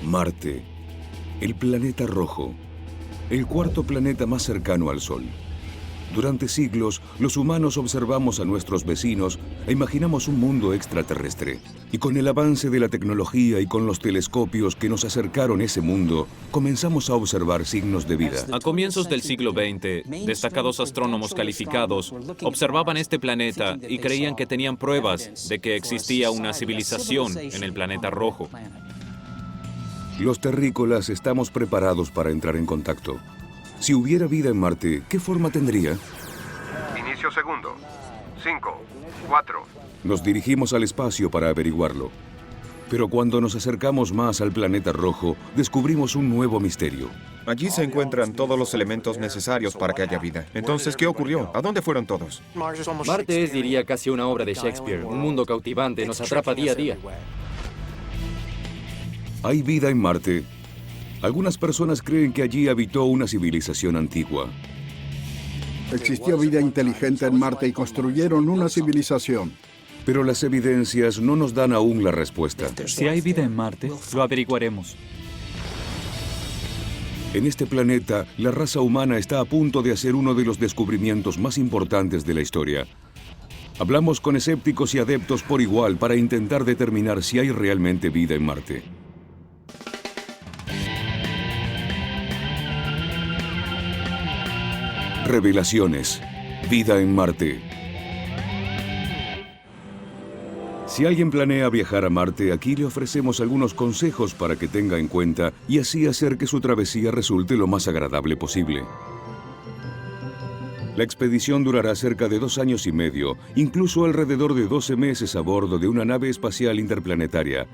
Marte, el planeta rojo, el cuarto planeta más cercano al Sol. Durante siglos, los humanos observamos a nuestros vecinos e imaginamos un mundo extraterrestre. Y con el avance de la tecnología y con los telescopios que nos acercaron ese mundo, comenzamos a observar signos de vida. A comienzos del siglo XX, destacados astrónomos calificados observaban este planeta y creían que tenían pruebas de que existía una civilización en el planeta rojo. Los terrícolas estamos preparados para entrar en contacto. Si hubiera vida en Marte, ¿qué forma tendría? Inicio segundo. 5, 4. Nos dirigimos al espacio para averiguarlo. Pero cuando nos acercamos más al planeta rojo, descubrimos un nuevo misterio. Allí se encuentran todos los elementos necesarios para que haya vida. Entonces, ¿qué ocurrió? ¿A dónde fueron todos? Marte es, diría, casi una obra de Shakespeare. Un mundo cautivante, nos atrapa día a día. ¿Hay vida en Marte? Algunas personas creen que allí habitó una civilización antigua. Existió vida inteligente en Marte y construyeron una civilización. Pero las evidencias no nos dan aún la respuesta. Si hay vida en Marte, lo averiguaremos. En este planeta, la raza humana está a punto de hacer uno de los descubrimientos más importantes de la historia. Hablamos con escépticos y adeptos por igual para intentar determinar si hay realmente vida en Marte. Revelaciones. Vida en Marte. Si alguien planea viajar a Marte, aquí le ofrecemos algunos consejos para que tenga en cuenta y así hacer que su travesía resulte lo más agradable posible. La expedición durará cerca de 2 años y medio, incluso alrededor de 12 meses a bordo de una nave espacial interplanetaria.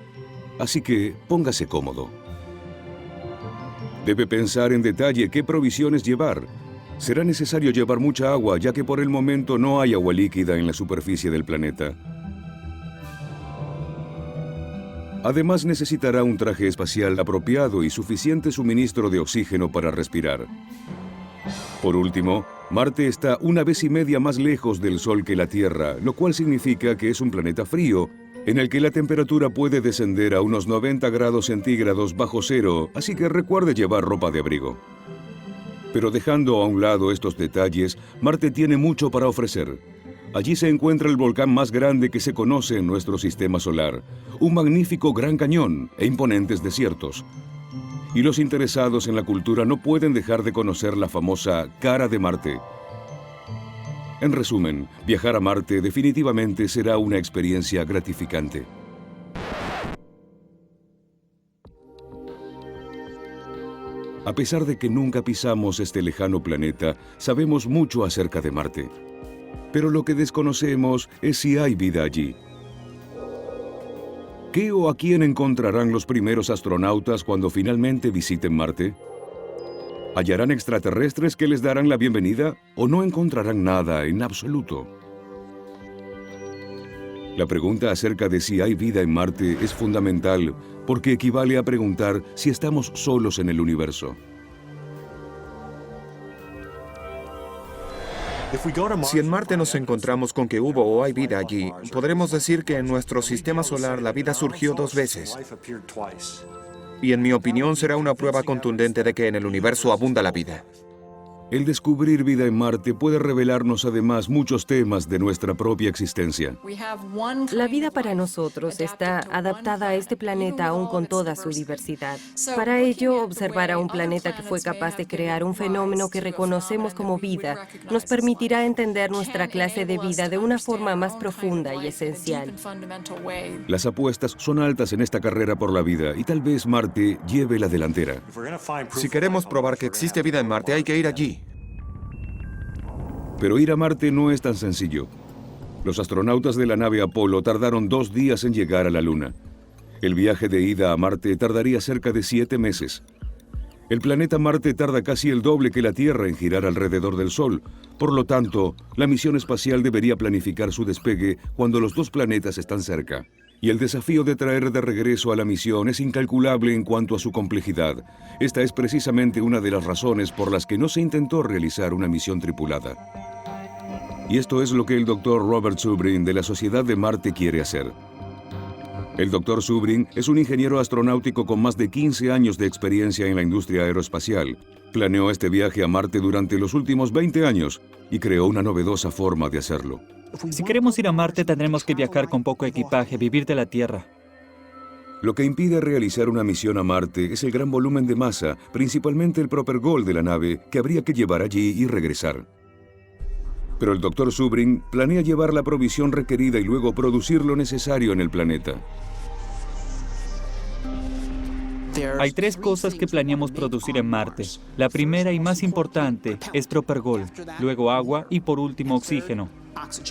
Así que póngase cómodo. Debe pensar en detalle qué provisiones llevar. Será necesario llevar mucha agua, ya que por el momento no hay agua líquida en la superficie del planeta. Además, necesitará un traje espacial apropiado y suficiente suministro de oxígeno para respirar. Por último, Marte está 1,5 veces más lejos del Sol que la Tierra, lo cual significa que es un planeta frío, en el que la temperatura puede descender a unos 90 grados centígrados bajo cero, así que recuerde llevar ropa de abrigo. Pero dejando a un lado estos detalles, Marte tiene mucho para ofrecer. Allí se encuentra el volcán más grande que se conoce en nuestro sistema solar, un magnífico gran cañón e imponentes desiertos. Y los interesados en la cultura no pueden dejar de conocer la famosa cara de Marte. En resumen, viajar a Marte definitivamente será una experiencia gratificante. A pesar de que nunca pisamos este lejano planeta, sabemos mucho acerca de Marte. Pero lo que desconocemos es si hay vida allí. ¿Qué o a quién encontrarán los primeros astronautas cuando finalmente visiten Marte? ¿Hallarán extraterrestres que les darán la bienvenida o no encontrarán nada en absoluto? La pregunta acerca de si hay vida en Marte es fundamental porque equivale a preguntar si estamos solos en el universo. Si en Marte nos encontramos con que hubo o hay vida allí, podremos decir que en nuestro sistema solar la vida surgió 2 veces. Y en mi opinión será una prueba contundente de que en el universo abunda la vida. El descubrir vida en Marte puede revelarnos además muchos temas de nuestra propia existencia. La vida para nosotros está adaptada a este planeta aún con toda su diversidad. Para ello, observar a un planeta que fue capaz de crear un fenómeno que reconocemos como vida nos permitirá entender nuestra clase de vida de una forma más profunda y esencial. Las apuestas son altas en esta carrera por la vida y tal vez Marte lleve la delantera. Si queremos probar que existe vida en Marte, hay que ir allí. Pero ir a Marte no es tan sencillo. Los astronautas de la nave Apolo tardaron 2 días en llegar a la Luna. El viaje de ida a Marte tardaría cerca de 7 meses. El planeta Marte tarda casi el doble que la Tierra en girar alrededor del Sol. Por lo tanto, la misión espacial debería planificar su despegue cuando los 2 planetas están cerca. Y el desafío de traer de regreso a la misión es incalculable en cuanto a su complejidad. Esta es precisamente una de las razones por las que no se intentó realizar una misión tripulada. Y esto es lo que el Dr. Robert Zubrin de la Sociedad de Marte quiere hacer. El Dr. Zubrin es un ingeniero astronáutico con más de 15 años de experiencia en la industria aeroespacial. Planeó este viaje a Marte durante los últimos 20 años y creó una novedosa forma de hacerlo. Si queremos ir a Marte, tendremos que viajar con poco equipaje, vivir de la Tierra. Lo que impide realizar una misión a Marte es el gran volumen de masa, principalmente el propelgol de la nave, que habría que llevar allí y regresar. Pero el Dr. Zubrin planea llevar la provisión requerida y luego producir lo necesario en el planeta. Hay 3 cosas que planeamos producir en Marte. La primera y más importante es propelgol, luego agua y por último oxígeno.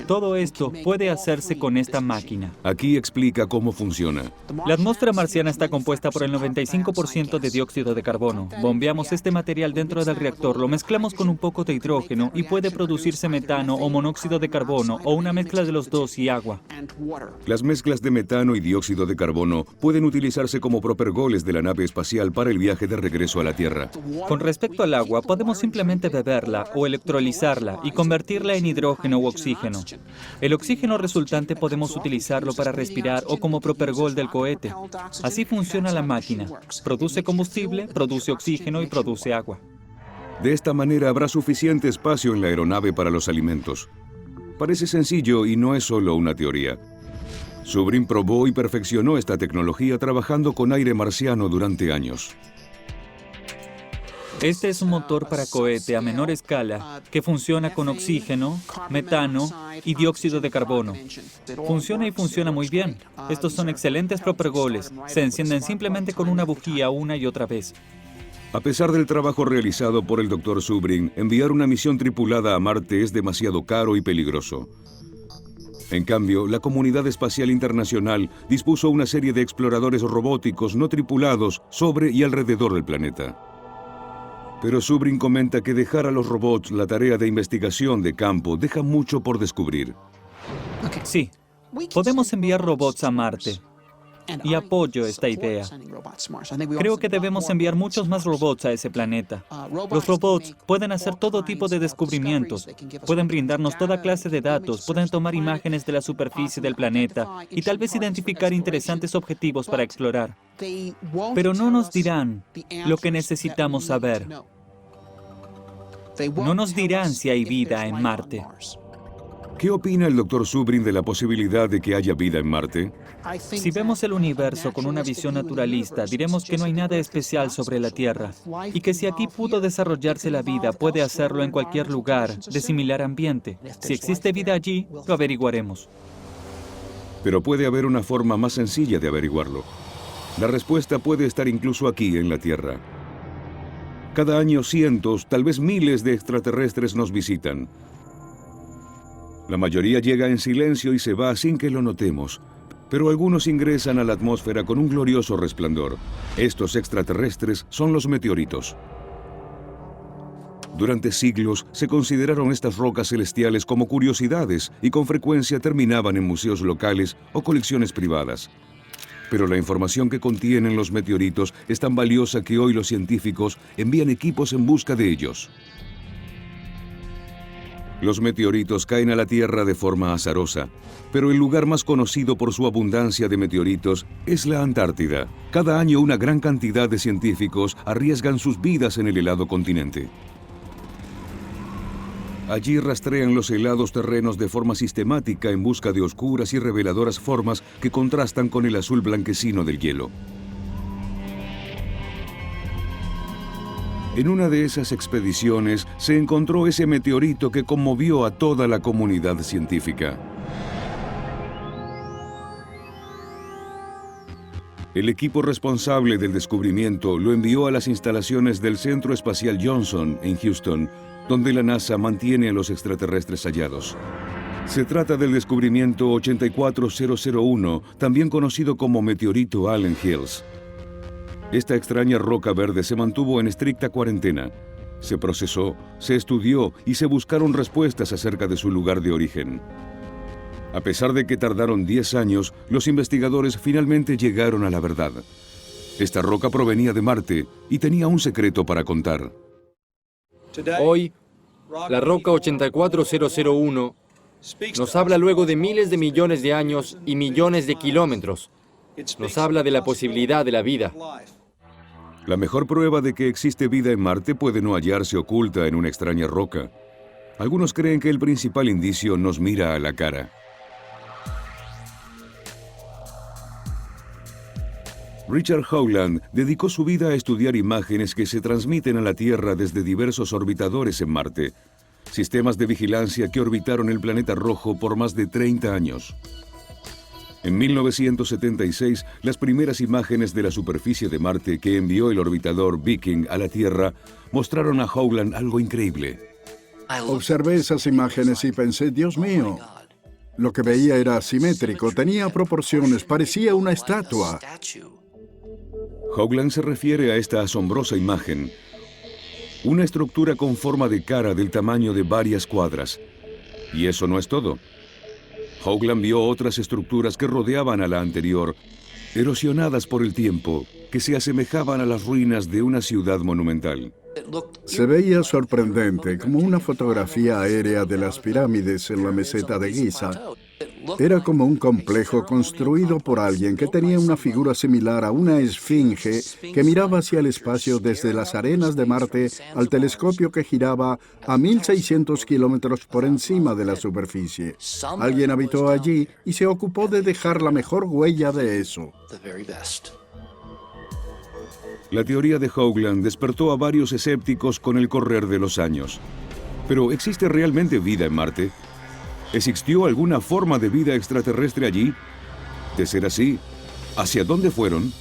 Todo esto puede hacerse con esta máquina. Aquí explica cómo funciona. La atmósfera marciana está compuesta por el 95% de dióxido de carbono. Bombeamos este material dentro del reactor, lo mezclamos con un poco de hidrógeno y puede producirse metano o monóxido de carbono o una mezcla de los dos y agua. Las mezclas de metano y dióxido de carbono pueden utilizarse como propelgoles de la nave espacial para el viaje de regreso a la Tierra. Con respecto al agua, podemos simplemente beberla o electrolizarla y convertirla en hidrógeno u oxígeno. El oxígeno resultante podemos utilizarlo para respirar o como propelgol del cohete. Así funciona la máquina. Produce combustible, produce oxígeno y produce agua. De esta manera habrá suficiente espacio en la aeronave para los alimentos. Parece sencillo y no es solo una teoría. Zubrin probó y perfeccionó esta tecnología trabajando con aire marciano durante años. Este es un motor para cohete a menor escala que funciona con oxígeno, metano y dióxido de carbono. Funciona y funciona muy bien. Estos son excelentes propelgoles. Se encienden simplemente con una bujía una y otra vez. A pesar del trabajo realizado por el Dr. Zubrin, enviar una misión tripulada a Marte es demasiado caro y peligroso. En cambio, la comunidad espacial internacional dispuso una serie de exploradores robóticos no tripulados sobre y alrededor del planeta. Pero Zubrin comenta que dejar a los robots la tarea de investigación de campo deja mucho por descubrir. Sí, podemos enviar robots a Marte. Y apoyo esta idea. Creo que debemos enviar muchos más robots a ese planeta. Los robots pueden hacer todo tipo de descubrimientos, pueden brindarnos toda clase de datos, pueden tomar imágenes de la superficie del planeta y tal vez identificar interesantes objetivos para explorar. Pero no nos dirán lo que necesitamos saber. No nos dirán si hay vida en Marte. ¿Qué opina el Dr. Zubrin de la posibilidad de que haya vida en Marte? Si vemos el universo con una visión naturalista, diremos que no hay nada especial sobre la Tierra y que si aquí pudo desarrollarse la vida, puede hacerlo en cualquier lugar de similar ambiente. Si existe vida allí, lo averiguaremos. Pero puede haber una forma más sencilla de averiguarlo. La respuesta puede estar incluso aquí en la Tierra. Cada año cientos, tal vez miles de extraterrestres nos visitan. La mayoría llega en silencio y se va sin que lo notemos, pero algunos ingresan a la atmósfera con un glorioso resplandor. Estos extraterrestres son los meteoritos. Durante siglos se consideraron estas rocas celestiales como curiosidades y con frecuencia terminaban en museos locales o colecciones privadas. Pero la información que contienen los meteoritos es tan valiosa que hoy los científicos envían equipos en busca de ellos. Los meteoritos caen a la Tierra de forma azarosa, pero el lugar más conocido por su abundancia de meteoritos es la Antártida. Cada año una gran cantidad de científicos arriesgan sus vidas en el helado continente. Allí rastrean los helados terrenos de forma sistemática en busca de oscuras y reveladoras formas que contrastan con el azul blanquecino del hielo. En una de esas expediciones se encontró ese meteorito que conmovió a toda la comunidad científica. El equipo responsable del descubrimiento lo envió a las instalaciones del Centro Espacial Johnson en Houston, donde la NASA mantiene a los extraterrestres hallados. Se trata del descubrimiento 84001, también conocido como meteorito Allen Hills. Esta extraña roca verde se mantuvo en estricta cuarentena. Se procesó, se estudió y se buscaron respuestas acerca de su lugar de origen. A pesar de que tardaron 10 años, los investigadores finalmente llegaron a la verdad. Esta roca provenía de Marte y tenía un secreto para contar. Hoy, la roca 84001 nos habla luego de miles de millones de años y millones de kilómetros. Nos habla de la posibilidad de la vida. La mejor prueba de que existe vida en Marte puede no hallarse oculta en una extraña roca. Algunos creen que el principal indicio nos mira a la cara. Richard Howland dedicó su vida a estudiar imágenes que se transmiten a la Tierra desde diversos orbitadores en Marte, sistemas de vigilancia que orbitaron el planeta rojo por más de 30 años. En 1976, las primeras imágenes de la superficie de Marte que envió el orbitador Viking a la Tierra mostraron a Howland algo increíble. Observé esas imágenes y pensé, Dios mío, lo que veía era asimétrico, tenía proporciones, parecía una estatua. Howland se refiere a esta asombrosa imagen, una estructura con forma de cara del tamaño de varias cuadras. Y eso no es todo. Howland vio otras estructuras que rodeaban a la anterior, erosionadas por el tiempo, que se asemejaban a las ruinas de una ciudad monumental. Se veía sorprendente, como una fotografía aérea de las pirámides en la meseta de Giza. Era como un complejo construido por alguien que tenía una figura similar a una esfinge que miraba hacia el espacio desde las arenas de Marte al telescopio que giraba a 1.600 kilómetros por encima de la superficie. Alguien habitó allí y se ocupó de dejar la mejor huella de eso. La teoría de Howland despertó a varios escépticos con el correr de los años. Pero, ¿existe realmente vida en Marte? ¿Existió alguna forma de vida extraterrestre allí? De ser así, ¿hacia dónde fueron?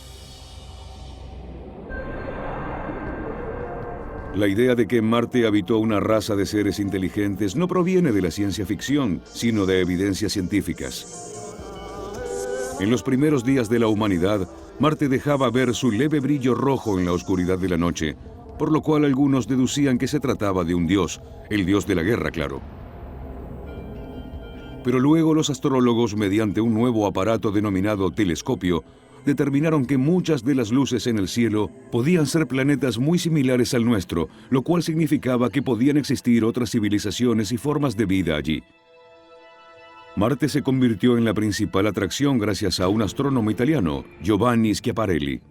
La idea de que en Marte habitó una raza de seres inteligentes no proviene de la ciencia ficción, sino de evidencias científicas. En los primeros días de la humanidad, Marte dejaba ver su leve brillo rojo en la oscuridad de la noche, por lo cual algunos deducían que se trataba de un dios, el dios de la guerra, claro. Pero luego los astrólogos, mediante un nuevo aparato denominado telescopio, determinaron que muchas de las luces en el cielo podían ser planetas muy similares al nuestro, lo cual significaba que podían existir otras civilizaciones y formas de vida allí. Marte se convirtió en la principal atracción gracias a un astrónomo italiano, Giovanni Schiaparelli.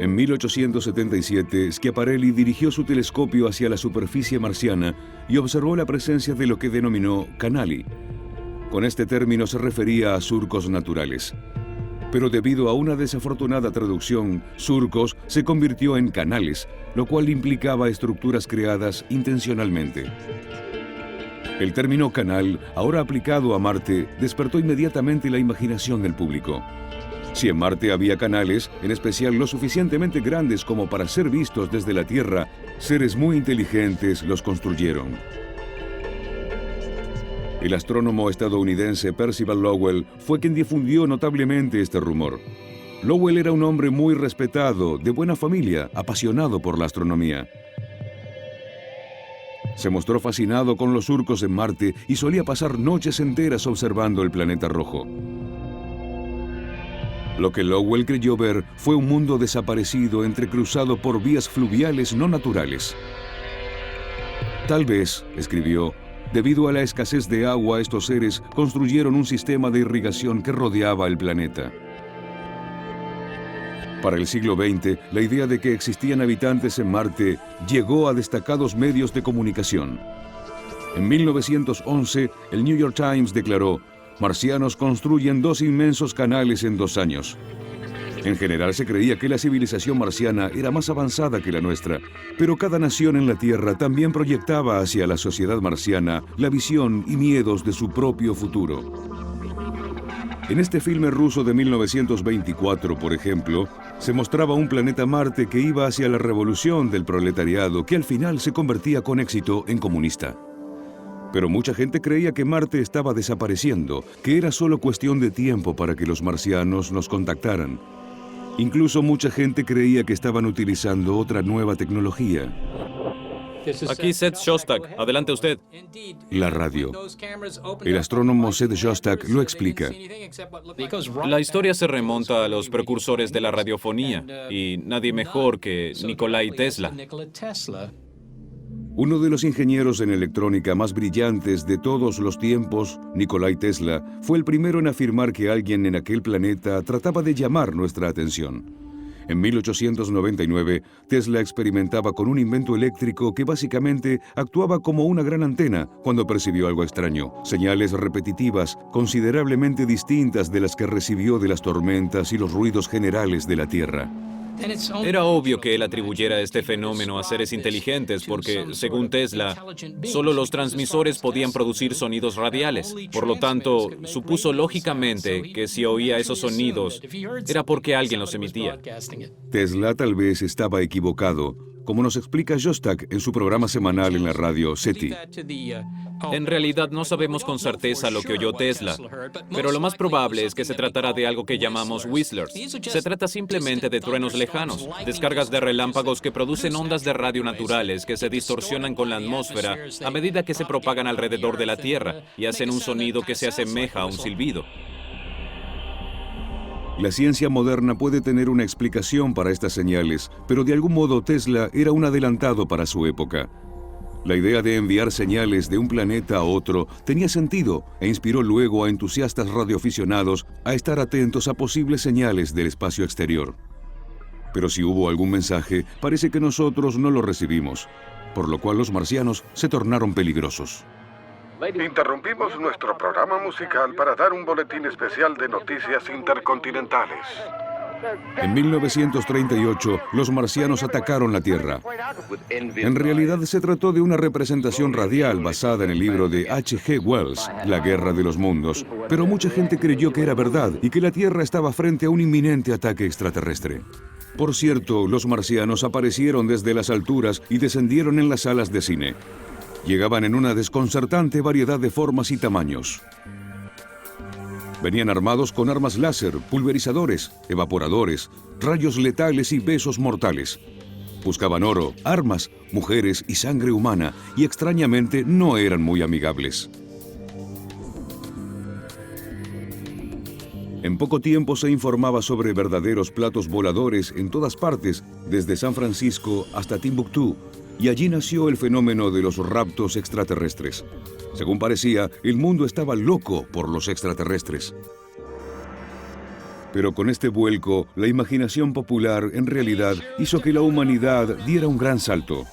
En 1877, Schiaparelli dirigió su telescopio hacia la superficie marciana y observó la presencia de lo que denominó canali. Con este término se refería a surcos naturales. Pero debido a una desafortunada traducción, surcos se convirtió en canales, lo cual implicaba estructuras creadas intencionalmente. El término canal, ahora aplicado a Marte, despertó inmediatamente la imaginación del público. Si en Marte había canales, en especial lo suficientemente grandes como para ser vistos desde la Tierra, seres muy inteligentes los construyeron. El astrónomo estadounidense Percival Lowell fue quien difundió notablemente este rumor. Lowell era un hombre muy respetado, de buena familia, apasionado por la astronomía. Se mostró fascinado con los surcos en Marte y solía pasar noches enteras observando el planeta rojo. Lo que Lowell creyó ver fue un mundo desaparecido entrecruzado por vías fluviales no naturales. Tal vez, escribió, debido a la escasez de agua, estos seres construyeron un sistema de irrigación que rodeaba el planeta. Para el siglo XX, la idea de que existían habitantes en Marte llegó a destacados medios de comunicación. En 1911, el New York Times declaró: marcianos construyen 2 inmensos canales en 2 años. En general se creía que la civilización marciana era más avanzada que la nuestra, pero cada nación en la Tierra también proyectaba hacia la sociedad marciana la visión y miedos de su propio futuro. En este filme ruso de 1924, por ejemplo, se mostraba un planeta Marte que iba hacia la revolución del proletariado, que al final se convertía con éxito en comunista. Pero mucha gente creía que Marte estaba desapareciendo, que era solo cuestión de tiempo para que los marcianos nos contactaran. Incluso mucha gente creía que estaban utilizando otra nueva tecnología. Aquí Seth Shostak. Adelante usted. La radio. El astrónomo Seth Shostak lo explica. La historia se remonta a los precursores de la radiofonía, y nadie mejor que Nikolai Tesla. Uno de los ingenieros en electrónica más brillantes de todos los tiempos, Nikolai Tesla, fue el primero en afirmar que alguien en aquel planeta trataba de llamar nuestra atención. En 1899, Tesla experimentaba con un invento eléctrico que básicamente actuaba como una gran antena cuando percibió algo extraño, señales repetitivas, considerablemente distintas de las que recibió de las tormentas y los ruidos generales de la Tierra. Era obvio que él atribuyera este fenómeno a seres inteligentes porque, según Tesla, solo los transmisores podían producir sonidos radiales. Por lo tanto, supuso lógicamente que si oía esos sonidos, era porque alguien los emitía. Tesla tal vez estaba equivocado, como nos explica Shostak en su programa semanal en la radio SETI. En realidad no sabemos con certeza lo que oyó Tesla, pero lo más probable es que se tratara de algo que llamamos whistlers. Se trata simplemente de truenos lejanos, descargas de relámpagos que producen ondas de radio naturales que se distorsionan con la atmósfera a medida que se propagan alrededor de la Tierra y hacen un sonido que se asemeja a un silbido. La ciencia moderna puede tener una explicación para estas señales, pero de algún modo Tesla era un adelantado para su época. La idea de enviar señales de un planeta a otro tenía sentido e inspiró luego a entusiastas radioaficionados a estar atentos a posibles señales del espacio exterior. Pero si hubo algún mensaje, parece que nosotros no lo recibimos, por lo cual los marcianos se tornaron peligrosos. Interrumpimos nuestro programa musical para dar un boletín especial de noticias intercontinentales. En 1938, los marcianos atacaron la Tierra. En realidad se trató de una representación radial basada en el libro de H.G. Wells, La Guerra de los Mundos, pero mucha gente creyó que era verdad y que la Tierra estaba frente a un inminente ataque extraterrestre. Por cierto, los marcianos aparecieron desde las alturas y descendieron en las salas de cine. Llegaban en una desconcertante variedad de formas y tamaños. Venían armados con armas láser, pulverizadores, evaporadores, rayos letales y besos mortales. Buscaban oro, armas, mujeres y sangre humana, y extrañamente no eran muy amigables. En poco tiempo se informaba sobre verdaderos platos voladores en todas partes, desde San Francisco hasta Timbuktu, y allí nació el fenómeno de los raptos extraterrestres. Según parecía, el mundo estaba loco por los extraterrestres. Pero con este vuelco, la imaginación popular en realidad hizo que la humanidad diera un gran salto.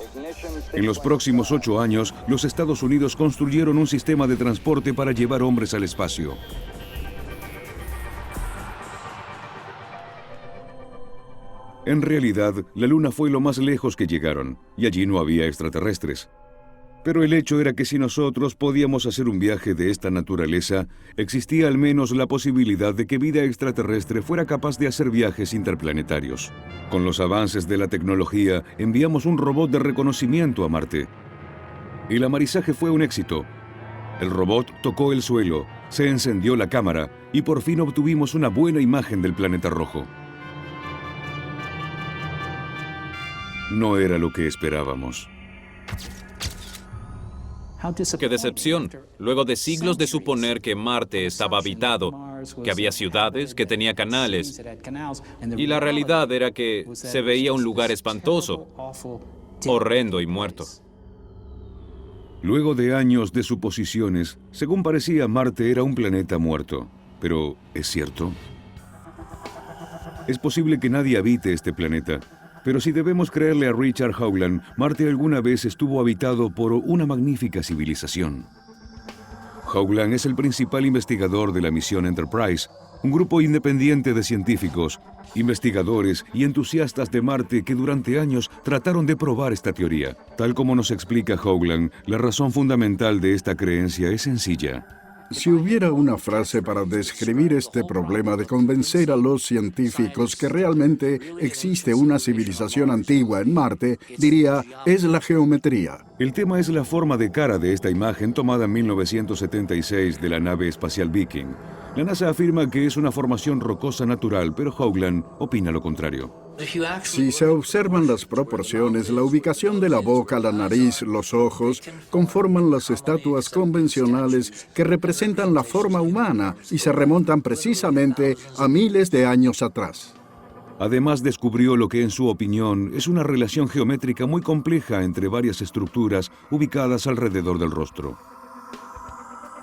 En los próximos 8 años, los Estados Unidos construyeron un sistema de transporte para llevar hombres al espacio. En realidad, la Luna fue lo más lejos que llegaron, y allí no había extraterrestres. Pero el hecho era que si nosotros podíamos hacer un viaje de esta naturaleza, existía al menos la posibilidad de que vida extraterrestre fuera capaz de hacer viajes interplanetarios. Con los avances de la tecnología, enviamos un robot de reconocimiento a Marte. El amarizaje fue un éxito. El robot tocó el suelo, se encendió la cámara, y por fin obtuvimos una buena imagen del planeta rojo. No era lo que esperábamos. ¡Qué decepción! Luego de siglos de suponer que Marte estaba habitado, que había ciudades, que tenía canales, y la realidad era que se veía un lugar espantoso, horrendo y muerto. Luego de años de suposiciones, según parecía, Marte era un planeta muerto. Pero, ¿es cierto? Es posible que nadie habite este planeta. Pero si debemos creerle a Richard Hoagland, Marte alguna vez estuvo habitado por una magnífica civilización. Hoagland es el principal investigador de la misión Enterprise, un grupo independiente de científicos, investigadores y entusiastas de Marte que durante años trataron de probar esta teoría. Tal como nos explica Hoagland, la razón fundamental de esta creencia es sencilla. Si hubiera una frase para describir este problema de convencer a los científicos que realmente existe una civilización antigua en Marte, diría, es la geometría. El tema es la forma de cara de esta imagen tomada en 1976 de la nave espacial Viking. La NASA afirma que es una formación rocosa natural, pero Hoagland opina lo contrario. Si se observan las proporciones, la ubicación de la boca, la nariz, los ojos, conforman las estatuas convencionales que representan la forma humana y se remontan precisamente a miles de años atrás. Además, descubrió lo que en su opinión es una relación geométrica muy compleja entre varias estructuras ubicadas alrededor del rostro.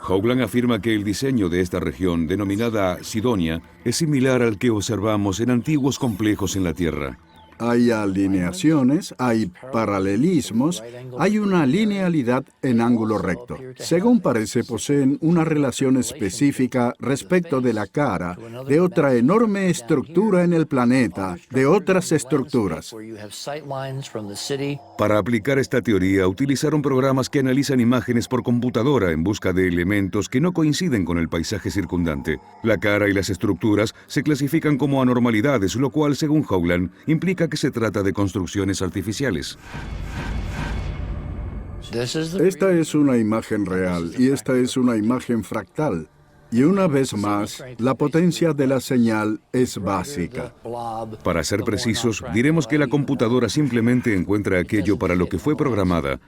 Hoagland afirma que el diseño de esta región, denominada Sidonia, es similar al que observamos en antiguos complejos en la Tierra. Hay alineaciones, hay paralelismos, hay una linealidad en ángulo recto. Según parece, poseen una relación específica respecto de la cara de otra enorme estructura en el planeta, de otras estructuras. Para aplicar esta teoría, utilizaron programas que analizan imágenes por computadora en busca de elementos que no coinciden con el paisaje circundante. La cara y las estructuras se clasifican como anormalidades, lo cual, según Hoagland, implica que se trata de construcciones artificiales. Esta es una imagen real y esta es una imagen fractal. Y una vez más, la potencia de la señal es básica. Para ser precisos, diremos que la computadora simplemente encuentra aquello para lo que fue programada.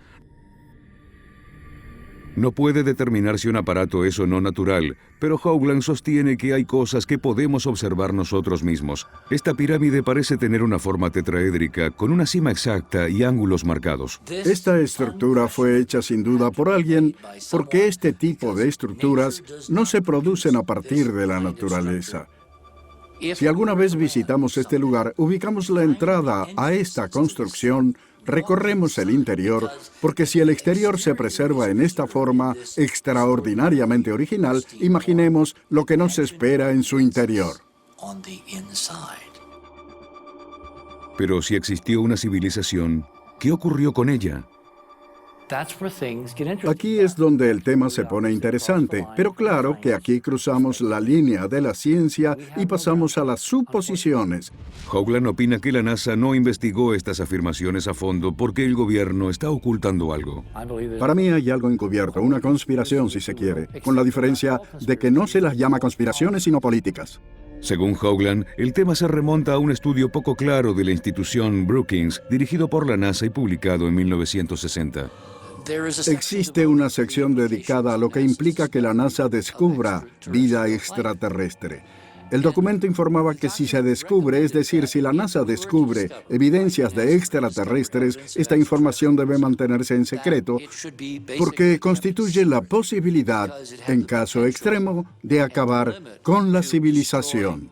No puede determinar si un aparato es o no natural, pero Hoagland sostiene que hay cosas que podemos observar nosotros mismos. Esta pirámide parece tener una forma tetraédrica, con una cima exacta y ángulos marcados. Esta estructura fue hecha sin duda por alguien, porque este tipo de estructuras no se producen a partir de la naturaleza. Si alguna vez visitamos este lugar, ubicamos la entrada a esta construcción, recorremos el interior, porque si el exterior se preserva en esta forma extraordinariamente original, imaginemos lo que nos espera en su interior. Pero si existió una civilización, ¿qué ocurrió con ella? Aquí es donde el tema se pone interesante, pero claro que aquí cruzamos la línea de la ciencia y pasamos a las suposiciones. Hoagland opina que la NASA no investigó estas afirmaciones a fondo porque el gobierno está ocultando algo. Para mí hay algo encubierto, una conspiración si se quiere, con la diferencia de que no se las llama conspiraciones sino políticas. Según Hoagland, el tema se remonta a un estudio poco claro de la institución Brookings, dirigido por la NASA y publicado en 1960. Existe una sección dedicada a lo que implica que la NASA descubra vida extraterrestre. El documento informaba que si se descubre, es decir, si la NASA descubre evidencias de extraterrestres, esta información debe mantenerse en secreto porque constituye la posibilidad, en caso extremo, de acabar con la civilización.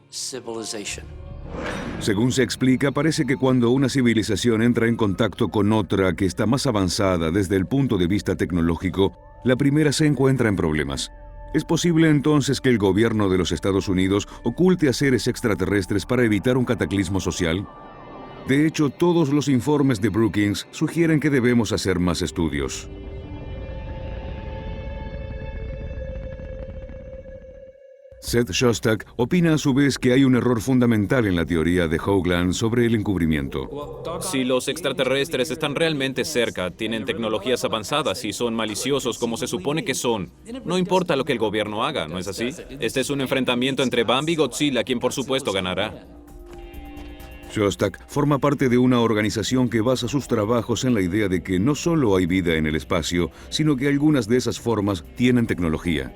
Según se explica, parece que cuando una civilización entra en contacto con otra que está más avanzada desde el punto de vista tecnológico, la primera se encuentra en problemas. ¿Es posible entonces que el gobierno de los Estados Unidos oculte a seres extraterrestres para evitar un cataclismo social? De hecho, todos los informes de Brookings sugieren que debemos hacer más estudios. Seth Shostak opina a su vez que hay un error fundamental en la teoría de Hoagland sobre el encubrimiento. Si los extraterrestres están realmente cerca, tienen tecnologías avanzadas y son maliciosos como se supone que son, no importa lo que el gobierno haga, ¿no es así? Este es un enfrentamiento entre Bambi y Godzilla, quien por supuesto ganará. Shostak forma parte de una organización que basa sus trabajos en la idea de que no solo hay vida en el espacio, sino que algunas de esas formas tienen tecnología.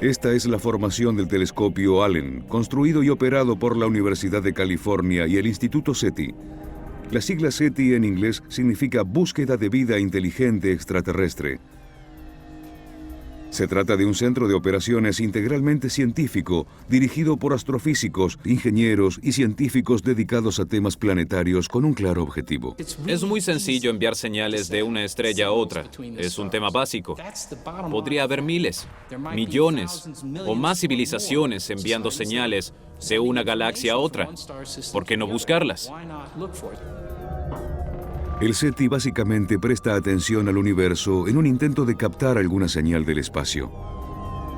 Esta es la formación del telescopio Allen, construido y operado por la Universidad de California y el Instituto SETI. La sigla SETI en inglés significa Búsqueda de Vida Inteligente Extraterrestre. Se trata de un centro de operaciones integralmente científico, dirigido por astrofísicos, ingenieros y científicos dedicados a temas planetarios con un claro objetivo. Es muy sencillo enviar señales de una estrella a otra. Es un tema básico. Podría haber miles, millones o más civilizaciones enviando señales de una galaxia a otra. ¿Por qué no buscarlas? El SETI básicamente presta atención al universo en un intento de captar alguna señal del espacio.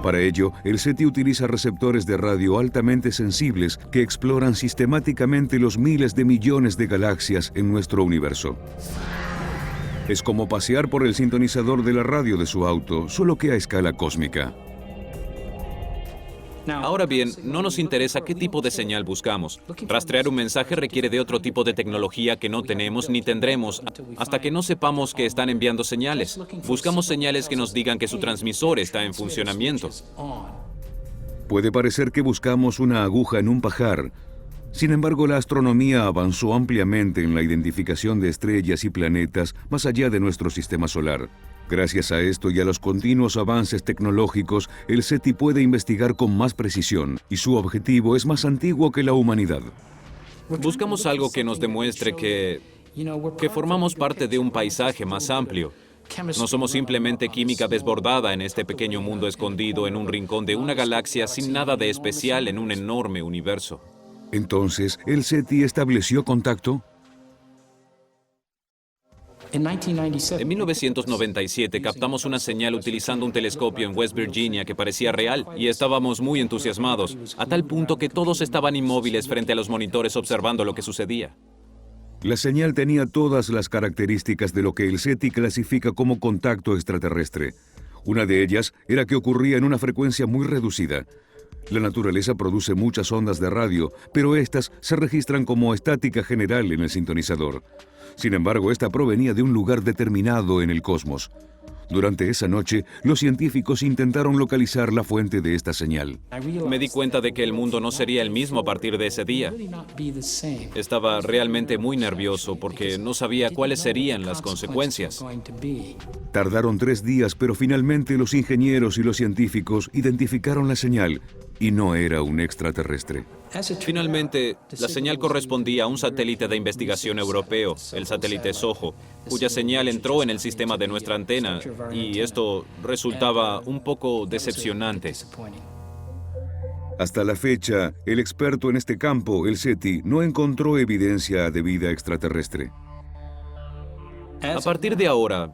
Para ello, el SETI utiliza receptores de radio altamente sensibles que exploran sistemáticamente los miles de millones de galaxias en nuestro universo. Es como pasear por el sintonizador de la radio de su auto, solo que a escala cósmica. Ahora bien, no nos interesa qué tipo de señal buscamos. Rastrear un mensaje requiere de otro tipo de tecnología que no tenemos ni tendremos hasta que no sepamos que están enviando señales. Buscamos señales que nos digan que su transmisor está en funcionamiento. Puede parecer que buscamos una aguja en un pajar. Sin embargo, la astronomía avanzó ampliamente en la identificación de estrellas y planetas más allá de nuestro sistema solar. Gracias a esto y a los continuos avances tecnológicos, el SETI puede investigar con más precisión y su objetivo es más antiguo que la humanidad. Buscamos algo que nos demuestre que formamos parte de un paisaje más amplio. No somos simplemente química desbordada en este pequeño mundo escondido en un rincón de una galaxia sin nada de especial en un enorme universo. Entonces, ¿el SETI estableció contacto? En 1997 captamos una señal utilizando un telescopio en West Virginia que parecía real y estábamos muy entusiasmados, a tal punto que todos estaban inmóviles frente a los monitores observando lo que sucedía. La señal tenía todas las características de lo que el SETI clasifica como contacto extraterrestre. Una de ellas era que ocurría en una frecuencia muy reducida. La naturaleza produce muchas ondas de radio, pero estas se registran como estática general en el sintonizador. Sin embargo, esta provenía de un lugar determinado en el cosmos. Durante esa noche, los científicos intentaron localizar la fuente de esta señal. Me di cuenta de que el mundo no sería el mismo a partir de ese día. Estaba realmente muy nervioso porque no sabía cuáles serían las consecuencias. Tardaron 3 días, pero finalmente los ingenieros y los científicos identificaron la señal y no era un extraterrestre. Finalmente, la señal correspondía a un satélite de investigación europeo, el satélite SOHO, cuya señal entró en el sistema de nuestra antena, y esto resultaba un poco decepcionante. Hasta la fecha, el experto en este campo, el SETI, no encontró evidencia de vida extraterrestre. A partir de ahora,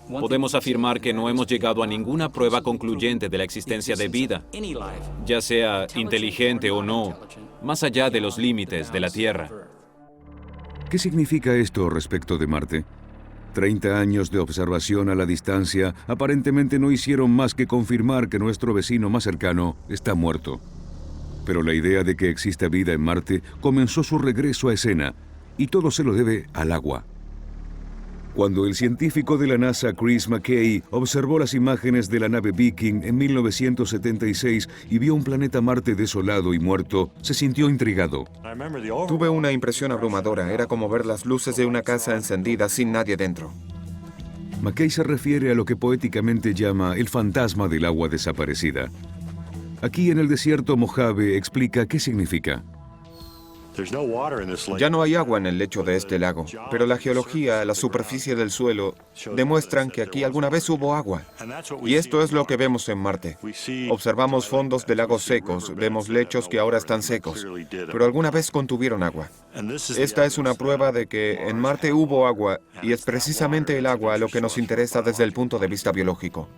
podemos afirmar que no hemos llegado a ninguna prueba concluyente de la existencia de vida, ya sea inteligente o no, más allá de los límites de la Tierra. ¿Qué significa esto respecto de Marte? 30 años de observación a la distancia aparentemente no hicieron más que confirmar que nuestro vecino más cercano está muerto. Pero la idea de que exista vida en Marte comenzó su regreso a escena, y todo se lo debe al agua. Cuando el científico de la NASA Chris McKay observó las imágenes de la nave Viking en 1976 y vio un planeta Marte desolado y muerto, se sintió intrigado. Tuve una impresión abrumadora. Era como ver las luces de una casa encendida sin nadie dentro. McKay se refiere a lo que poéticamente llama el fantasma del agua desaparecida. Aquí en el desierto Mojave explica qué significa. Ya no hay agua en el lecho de este lago, pero la geología, la superficie del suelo, demuestran que aquí alguna vez hubo agua. Y esto es lo que vemos en Marte. Observamos fondos de lagos secos, vemos lechos que ahora están secos, pero alguna vez contuvieron agua. Esta es una prueba de que en Marte hubo agua, y es precisamente el agua lo que nos interesa desde el punto de vista biológico.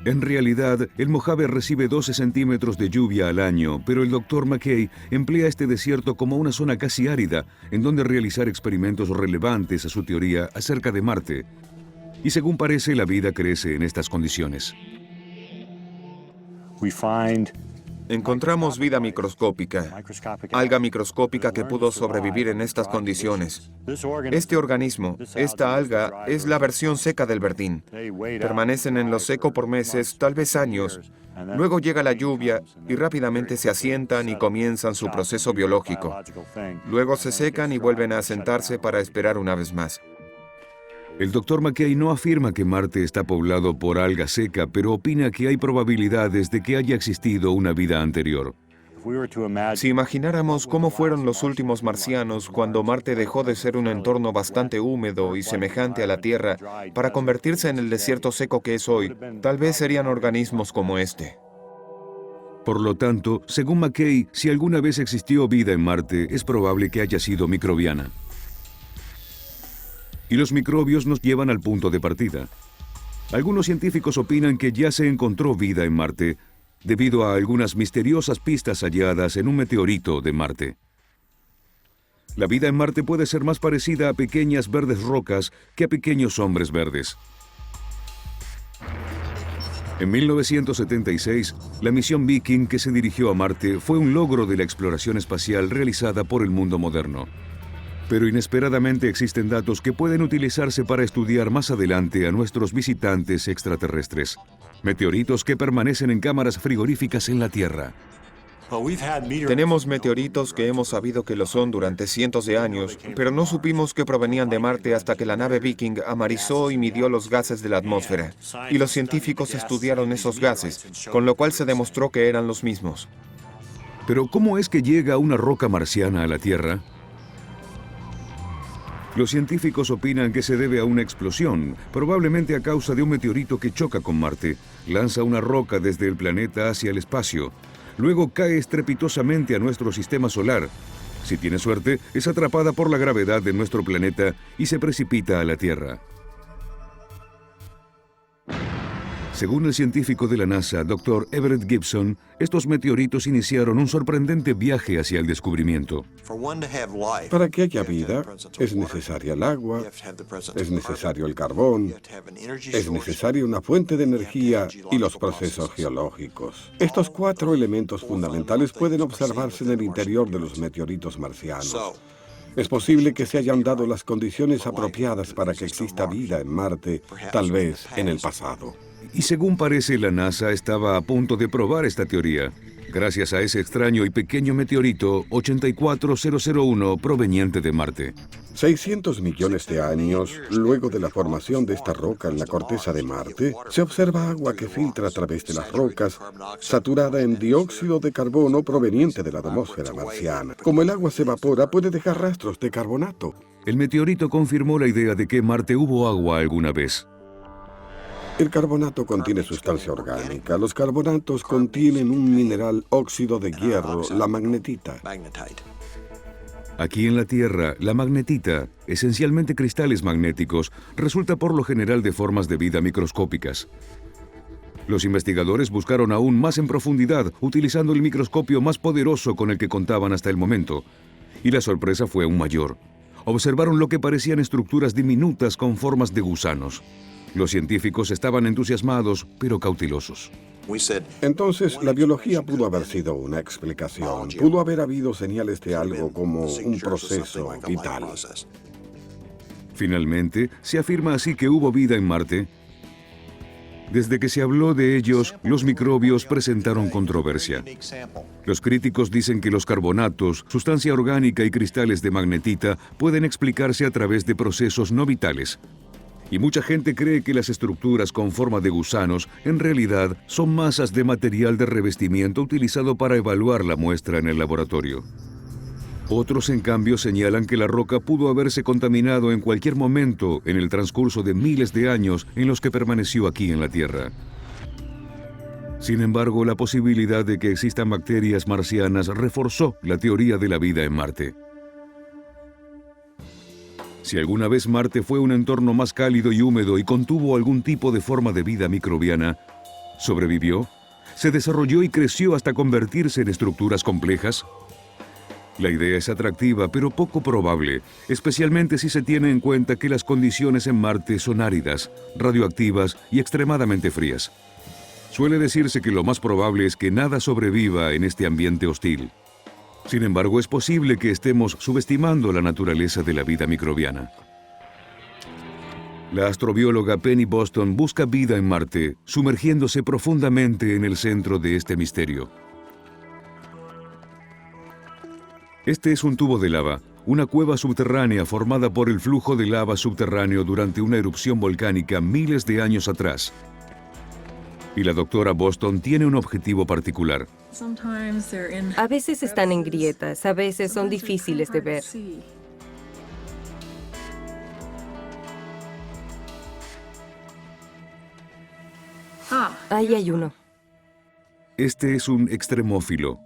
En realidad, el Mojave recibe 12 centímetros de lluvia al año, pero el Dr. McKay emplea este desierto como una zona casi árida, en donde realizar experimentos relevantes a su teoría acerca de Marte. Y según parece, la vida crece en estas condiciones. Encontramos vida microscópica, alga microscópica que pudo sobrevivir en estas condiciones. Este organismo, esta alga, es la versión seca del verdín. Permanecen en lo seco por meses, tal vez años. Luego llega la lluvia y rápidamente se asientan y comienzan su proceso biológico. Luego se secan y vuelven a asentarse para esperar una vez más. El Dr. McKay no afirma que Marte está poblado por alga seca, pero opina que hay probabilidades de que haya existido una vida anterior. Si imagináramos cómo fueron los últimos marcianos cuando Marte dejó de ser un entorno bastante húmedo y semejante a la Tierra para convertirse en el desierto seco que es hoy, tal vez serían organismos como este. Por lo tanto, según McKay, si alguna vez existió vida en Marte, es probable que haya sido microbiana. Y los microbios nos llevan al punto de partida. Algunos científicos opinan que ya se encontró vida en Marte, debido a algunas misteriosas pistas halladas en un meteorito de Marte. La vida en Marte puede ser más parecida a pequeñas verdes rocas que a pequeños hombres verdes. En 1976, la misión Viking que se dirigió a Marte fue un logro de la exploración espacial realizada por el mundo moderno. Pero inesperadamente existen datos que pueden utilizarse para estudiar más adelante a nuestros visitantes extraterrestres. Meteoritos que permanecen en cámaras frigoríficas en la Tierra. Tenemos meteoritos que hemos sabido que lo son durante cientos de años, pero no supimos que provenían de Marte hasta que la nave Viking amarizó y midió los gases de la atmósfera. Y los científicos estudiaron esos gases, con lo cual se demostró que eran los mismos. Pero ¿cómo es que llega una roca marciana a la Tierra? Los científicos opinan que se debe a una explosión, probablemente a causa de un meteorito que choca con Marte, lanza una roca desde el planeta hacia el espacio. Luego cae estrepitosamente a nuestro sistema solar. Si tiene suerte, es atrapada por la gravedad de nuestro planeta y se precipita a la Tierra. Según el científico de la NASA, Dr. Everett Gibson, estos meteoritos iniciaron un sorprendente viaje hacia el descubrimiento. Para que haya vida, es necesaria el agua, es necesario el carbón, es necesaria una fuente de energía y los procesos geológicos. Estos 4 elementos fundamentales pueden observarse en el interior de los meteoritos marcianos. Es posible que se hayan dado las condiciones apropiadas para que exista vida en Marte, tal vez en el pasado. Y según parece, la NASA estaba a punto de probar esta teoría, gracias a ese extraño y pequeño meteorito 84001 proveniente de Marte. 600 millones de años luego de la formación de esta roca en la corteza de Marte, se observa agua que filtra a través de las rocas, saturada en dióxido de carbono proveniente de la atmósfera marciana. Como el agua se evapora, puede dejar rastros de carbonato. El meteorito confirmó la idea de que en Marte hubo agua alguna vez. El carbonato contiene sustancia orgánica. Los carbonatos contienen un mineral óxido de hierro, la magnetita. Aquí en la Tierra, la magnetita, esencialmente cristales magnéticos, resulta por lo general de formas de vida microscópicas. Los investigadores buscaron aún más en profundidad, utilizando el microscopio más poderoso con el que contaban hasta el momento. Y la sorpresa fue aún mayor. Observaron lo que parecían estructuras diminutas con formas de gusanos. Los científicos estaban entusiasmados, pero cautelosos. Entonces, la biología pudo haber sido una explicación. Pudo haber habido señales de algo como un proceso vital. Finalmente, se afirma así que hubo vida en Marte. Desde que se habló de ellos, los microbios presentaron controversia. Los críticos dicen que los carbonatos, sustancia orgánica y cristales de magnetita pueden explicarse a través de procesos no vitales. Y mucha gente cree que las estructuras con forma de gusanos en realidad son masas de material de revestimiento utilizado para evaluar la muestra en el laboratorio. Otros, en cambio, señalan que la roca pudo haberse contaminado en cualquier momento en el transcurso de miles de años en los que permaneció aquí en la Tierra. Sin embargo, la posibilidad de que existan bacterias marcianas reforzó la teoría de la vida en Marte. Si alguna vez Marte fue un entorno más cálido y húmedo y contuvo algún tipo de forma de vida microbiana, ¿sobrevivió? ¿Se desarrolló y creció hasta convertirse en estructuras complejas? La idea es atractiva, pero poco probable, especialmente si se tiene en cuenta que las condiciones en Marte son áridas, radioactivas y extremadamente frías. Suele decirse que lo más probable es que nada sobreviva en este ambiente hostil. Sin embargo, es posible que estemos subestimando la naturaleza de la vida microbiana. La astrobióloga Penny Boston busca vida en Marte, sumergiéndose profundamente en el centro de este misterio. Este es un tubo de lava, una cueva subterránea formada por el flujo de lava subterráneo durante una erupción volcánica miles de años atrás. Y la doctora Boston tiene un objetivo particular. A veces están en grietas, a veces son difíciles de ver. Ahí hay uno. Este es un extremófilo.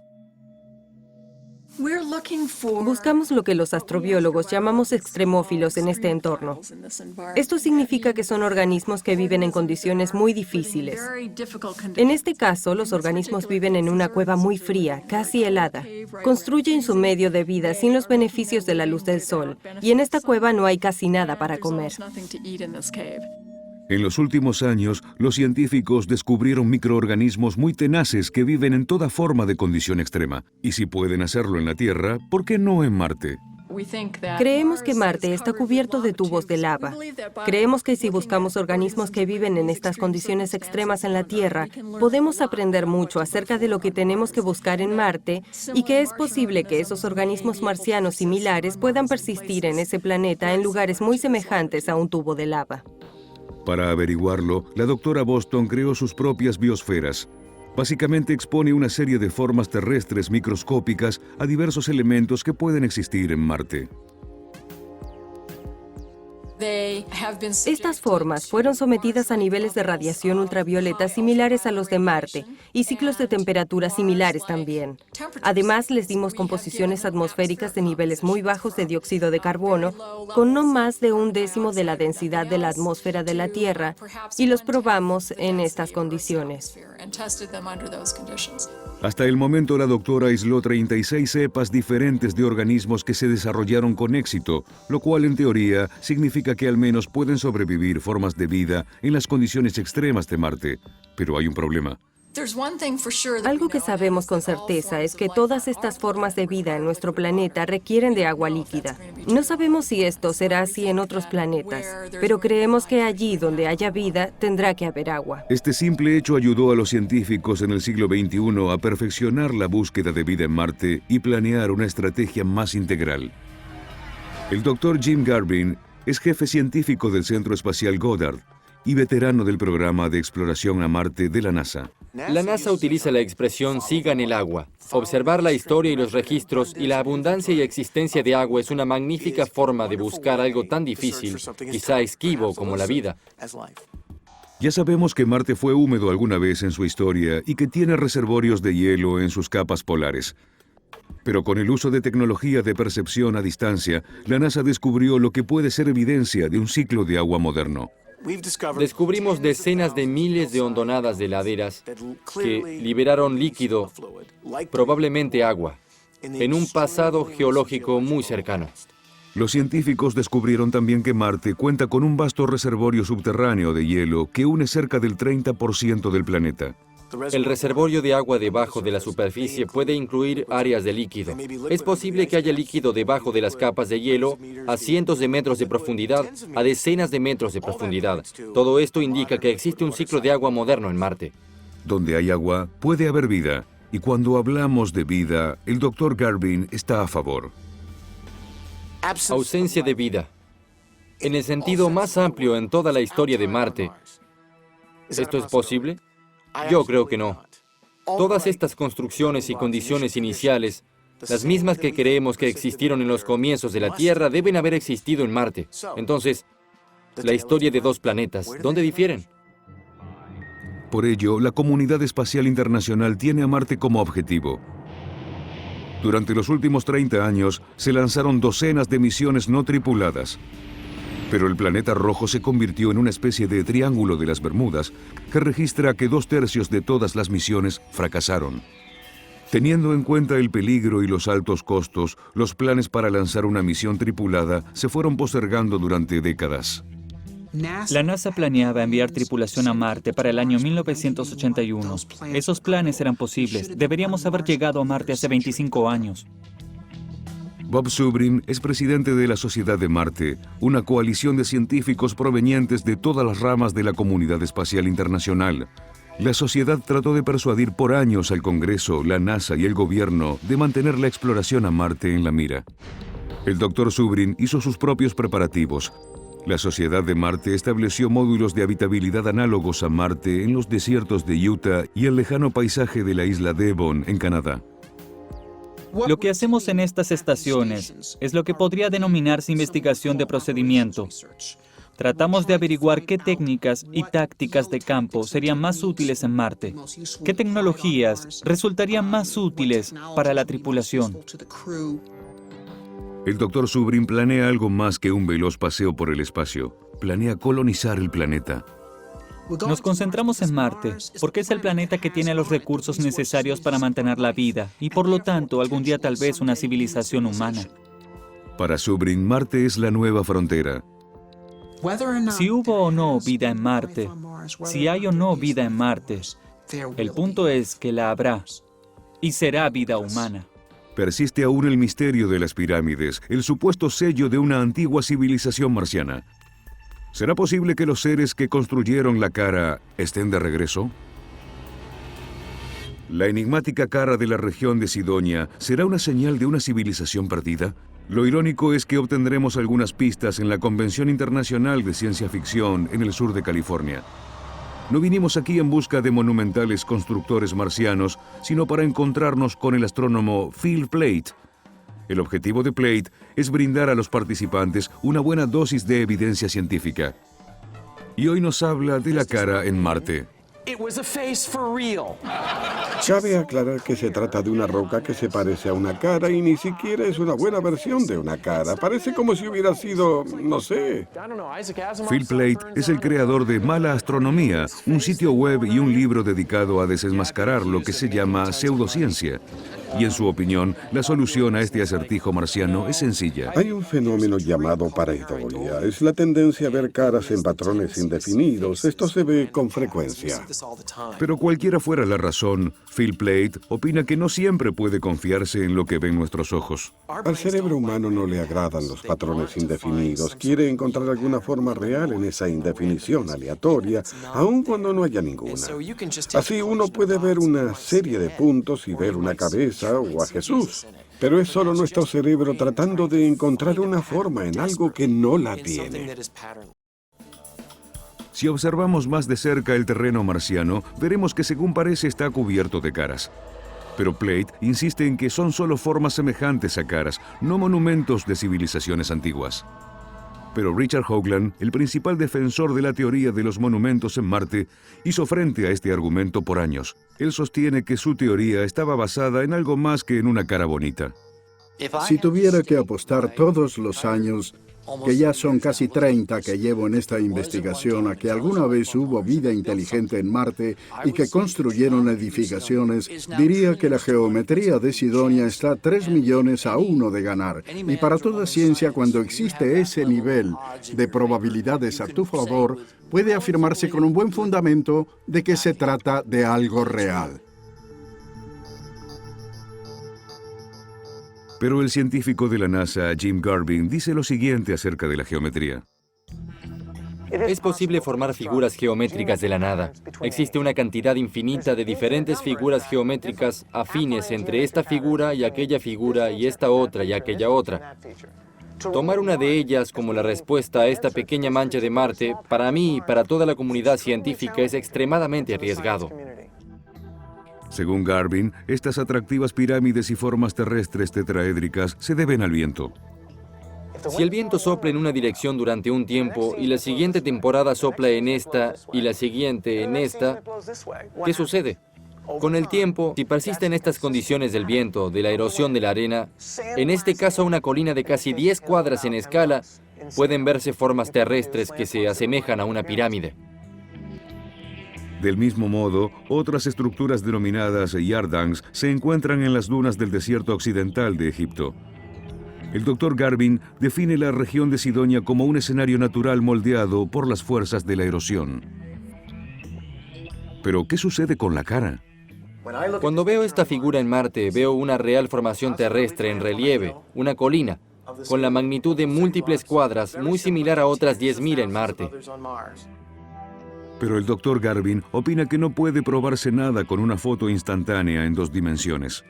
Buscamos lo que los astrobiólogos llamamos extremófilos en este entorno. Esto significa que son organismos que viven en condiciones muy difíciles. En este caso, los organismos viven en una cueva muy fría, casi helada. Construyen su medio de vida sin los beneficios de la luz del sol, y en esta cueva no hay casi nada para comer. En los últimos años, los científicos descubrieron microorganismos muy tenaces que viven en toda forma de condición extrema. Y si pueden hacerlo en la Tierra, ¿por qué no en Marte? Creemos que Marte está cubierto de tubos de lava. Creemos que si buscamos organismos que viven en estas condiciones extremas en la Tierra, podemos aprender mucho acerca de lo que tenemos que buscar en Marte y que es posible que esos organismos marcianos similares puedan persistir en ese planeta en lugares muy semejantes a un tubo de lava. Para averiguarlo, la doctora Boston creó sus propias biosferas. Básicamente expone una serie de formas terrestres microscópicas a diversos elementos que pueden existir en Marte. Estas formas fueron sometidas a niveles de radiación ultravioleta similares a los de Marte y ciclos de temperatura similares también. Además, les dimos composiciones atmosféricas de niveles muy bajos de dióxido de carbono, con no más de 1/10 de la densidad de la atmósfera de la Tierra, y los probamos en estas condiciones. Hasta el momento, la doctora aisló 36 cepas diferentes de organismos que se desarrollaron con éxito, lo cual en teoría significa que al menos pueden sobrevivir formas de vida en las condiciones extremas de Marte. Pero hay un problema. Algo que sabemos con certeza es que todas estas formas de vida en nuestro planeta requieren de agua líquida. No sabemos si esto será así en otros planetas, pero creemos que allí donde haya vida tendrá que haber agua. Este simple hecho ayudó a los científicos en el siglo XXI a perfeccionar la búsqueda de vida en Marte y planear una estrategia más integral. El Dr. Jim Garvin es jefe científico del Centro Espacial Goddard y veterano del programa de exploración a Marte de la NASA. La NASA utiliza la expresión "sigan el agua". Observar la historia y los registros y la abundancia y existencia de agua es una magnífica forma de buscar algo tan difícil, quizá esquivo como la vida. Ya sabemos que Marte fue húmedo alguna vez en su historia y que tiene reservorios de hielo en sus capas polares. Pero con el uso de tecnología de percepción a distancia, la NASA descubrió lo que puede ser evidencia de un ciclo de agua moderno. Descubrimos decenas de miles de hondonadas de laderas que liberaron líquido, probablemente agua, en un pasado geológico muy cercano. Los científicos descubrieron también que Marte cuenta con un vasto reservorio subterráneo de hielo que une cerca del 30% del planeta. El reservorio de agua debajo de la superficie puede incluir áreas de líquido. Es posible que haya líquido debajo de las capas de hielo a cientos de metros de profundidad, a decenas de metros de profundidad. Todo esto indica que existe un ciclo de agua moderno en Marte. Donde hay agua, puede haber vida. Y cuando hablamos de vida, el Dr. Garvin está a favor. Ausencia de vida. En el sentido más amplio en toda la historia de Marte. ¿Esto es posible? Yo creo que no. Todas estas construcciones y condiciones iniciales, las mismas que creemos que existieron en los comienzos de la Tierra, deben haber existido en Marte. Entonces, la historia de dos planetas, ¿dónde difieren? Por ello, la comunidad espacial internacional tiene a Marte como objetivo. Durante los últimos 30 años, se lanzaron docenas de misiones no tripuladas. Pero el planeta rojo se convirtió en una especie de triángulo de las Bermudas que registra que 2/3 de todas las misiones fracasaron. Teniendo en cuenta el peligro y los altos costos, los planes para lanzar una misión tripulada se fueron postergando durante décadas. La NASA planeaba enviar tripulación a Marte para el año 1981. Esos planes eran posibles. Deberíamos haber llegado a Marte hace 25 años. Bob Zubrin es presidente de la Sociedad de Marte, una coalición de científicos provenientes de todas las ramas de la comunidad espacial internacional. La sociedad trató de persuadir por años al Congreso, la NASA y el gobierno de mantener la exploración a Marte en la mira. El Dr. Zubrin hizo sus propios preparativos. La Sociedad de Marte estableció módulos de habitabilidad análogos a Marte en los desiertos de Utah y el lejano paisaje de la isla Devon, en Canadá. Lo que hacemos en estas estaciones es lo que podría denominarse investigación de procedimiento. Tratamos de averiguar qué técnicas y tácticas de campo serían más útiles en Marte. ¿Qué tecnologías resultarían más útiles para la tripulación? El Dr. Zubrin planea algo más que un veloz paseo por el espacio. Planea colonizar el planeta. Nos concentramos en Marte porque es el planeta que tiene los recursos necesarios para mantener la vida y por lo tanto algún día tal vez una civilización humana. Para Zubrin, Marte es la nueva frontera. Si hubo o no vida en Marte, si hay o no vida en Marte, el punto es que la habrá y será vida humana. persiste aún el misterio de las pirámides, el supuesto sello de una antigua civilización marciana. ¿Será posible que los seres que construyeron la cara estén de regreso? ¿La enigmática cara de la región de Sidonia será una señal de una civilización perdida? Lo irónico es que obtendremos algunas pistas en la Convención Internacional de Ciencia Ficción en el sur de California. No vinimos aquí en busca de monumentales constructores marcianos, sino para encontrarnos con el astrónomo Phil Plait. El objetivo de Plait es brindar a los participantes una buena dosis de evidencia científica. Y hoy nos habla de la cara en Marte. Cabe aclarar que se trata de una roca que se parece a una cara y ni siquiera es una buena versión de una cara. Parece como si hubiera sido, no sé. Phil Plait es el creador de Mala Astronomía, un sitio web y un libro dedicado a desenmascarar lo que se llama pseudociencia. Y en su opinión, la solución a este acertijo marciano es sencilla. Hay un fenómeno llamado pareidolia. Es la tendencia a ver caras en patrones indefinidos. Esto se ve con frecuencia. Pero cualquiera fuera la razón, Phil Plait opina que no siempre puede confiarse en lo que ven nuestros ojos. Al cerebro humano no le agradan los patrones indefinidos. Quiere encontrar alguna forma real en esa indefinición aleatoria, aun cuando no haya ninguna. Así uno puede ver una serie de puntos y ver una cabeza o a Jesús. Pero es solo nuestro cerebro tratando de encontrar una forma en algo que no la tiene. Si observamos más de cerca el terreno marciano, veremos que según parece está cubierto de caras. Pero Plait insiste en que son solo formas semejantes a caras, no monumentos de civilizaciones antiguas. Pero Richard Hoagland, el principal defensor de la teoría de los monumentos en Marte, hizo frente a este argumento por años. Él sostiene que su teoría estaba basada en algo más que en una cara bonita. Si tuviera que apostar todos los años, que ya son casi 30 que llevo en esta investigación, a que alguna vez hubo vida inteligente en Marte y que construyeron edificaciones, diría que la geometría de Sidonia está 3 millones a 1 de ganar. Y para toda ciencia, cuando existe ese nivel de probabilidades a tu favor, puede afirmarse con un buen fundamento de que se trata de algo real. Pero el científico de la NASA, Jim Garvin, dice lo siguiente acerca de la geometría. Es posible formar figuras geométricas de la nada. Existe una cantidad infinita de diferentes figuras geométricas afines entre esta figura y aquella y esta otra y aquella otra. Tomar una de ellas como la respuesta a esta pequeña mancha de Marte, para mí y para toda la comunidad científica, es extremadamente arriesgado. Según Garvin, estas atractivas pirámides y formas terrestres tetraédricas se deben al viento. Si el viento sopla en una dirección durante un tiempo y la siguiente temporada sopla en esta y la siguiente en esta, ¿qué sucede? Con el tiempo, si persisten estas condiciones del viento, de la erosión de la arena, en este caso una colina de casi 10 cuadras en escala, pueden verse formas terrestres que se asemejan a una pirámide. Del mismo modo, otras estructuras denominadas yardangs se encuentran en las dunas del desierto occidental de Egipto. El Dr. Garvin define la región de Sidonia como un escenario natural moldeado por las fuerzas de la erosión. Pero, ¿qué sucede con la cara? Cuando veo esta figura en Marte, veo una real formación terrestre en relieve, una colina, con la magnitud de múltiples cuadras, muy similar a otras 10.000 en Marte. Pero el Dr. Garvin opina que no puede probarse nada con una foto instantánea en 2 dimensiones.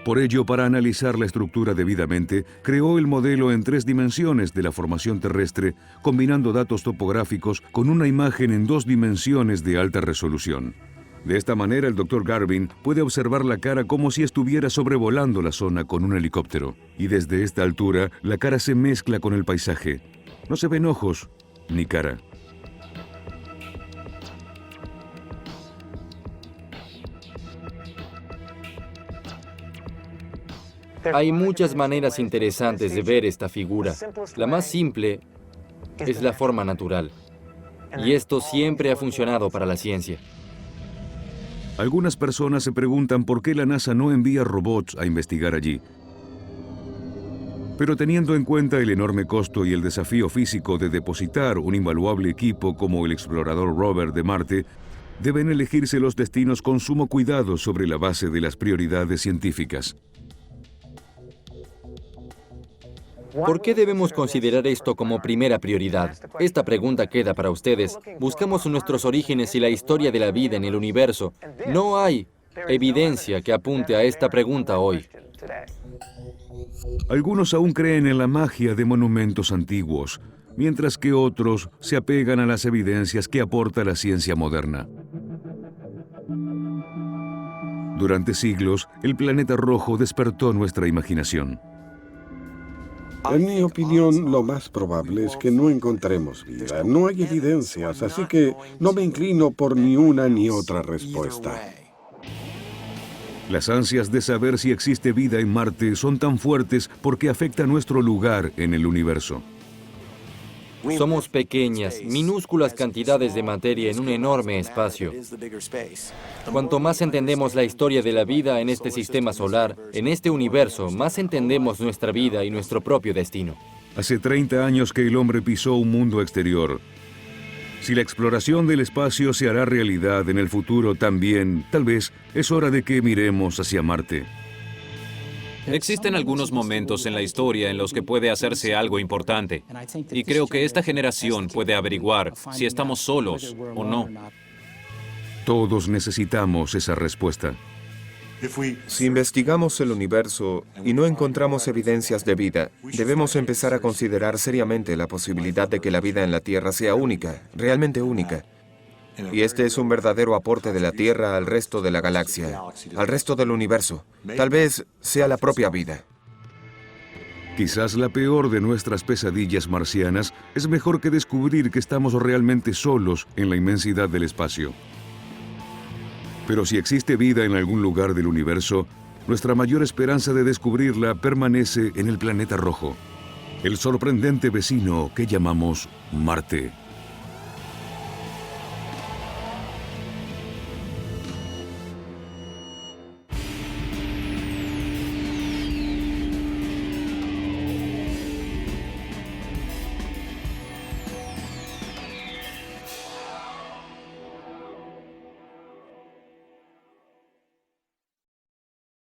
Por ello, para analizar la estructura debidamente, creó el modelo en 3 dimensiones de la formación terrestre, combinando datos topográficos con una imagen en 2 dimensiones de alta resolución. De esta manera, el Dr. Garvin puede observar la cara como si estuviera sobrevolando la zona con un helicóptero. Y desde esta altura, la cara se mezcla con el paisaje. No se ven ojos ni cara. Hay muchas maneras interesantes de ver esta figura. La más simple es la forma natural. Y esto siempre ha funcionado para la ciencia. Algunas personas se preguntan por qué la NASA no envía robots a investigar allí. Pero teniendo en cuenta el enorme costo y el desafío físico de depositar un invaluable equipo como el explorador rover de Marte, deben elegirse los destinos con sumo cuidado sobre la base de las prioridades científicas. ¿Por qué debemos considerar esto como primera prioridad? Esta pregunta queda para ustedes. Buscamos nuestros orígenes y la historia de la vida en el universo. No hay evidencia que apunte a esta pregunta hoy. Algunos aún creen en la magia de monumentos antiguos, mientras que otros se apegan a las evidencias que aporta la ciencia moderna. Durante siglos, el planeta rojo despertó nuestra imaginación. En mi opinión, lo más probable es que no encontremos vida. No hay evidencias, así que no me inclino por ni una ni otra respuesta. Las ansias de saber si existe vida en Marte son tan fuertes porque afecta nuestro lugar en el universo. Somos pequeñas, minúsculas cantidades de materia en un enorme espacio. Cuanto más entendemos la historia de la vida en este sistema solar, en este universo, más entendemos nuestra vida y nuestro propio destino. Hace 30 años que el hombre pisó un mundo exterior. Si la exploración del espacio se hará realidad en el futuro también, tal vez es hora de que miremos hacia Marte. Existen algunos momentos en la historia en los que puede hacerse algo importante, y creo que esta generación puede averiguar si estamos solos o no. Todos necesitamos esa respuesta. Si investigamos el universo y no encontramos evidencias de vida, debemos empezar a considerar seriamente la posibilidad de que la vida en la Tierra sea única, realmente única. Y este es un verdadero aporte de la Tierra al resto de la galaxia, al resto del universo. Tal vez sea la propia vida. Quizás la peor de nuestras pesadillas marcianas es mejor que descubrir que estamos realmente solos en la inmensidad del espacio. Pero si existe vida en algún lugar del universo, nuestra mayor esperanza de descubrirla permanece en el planeta rojo, el sorprendente vecino que llamamos Marte.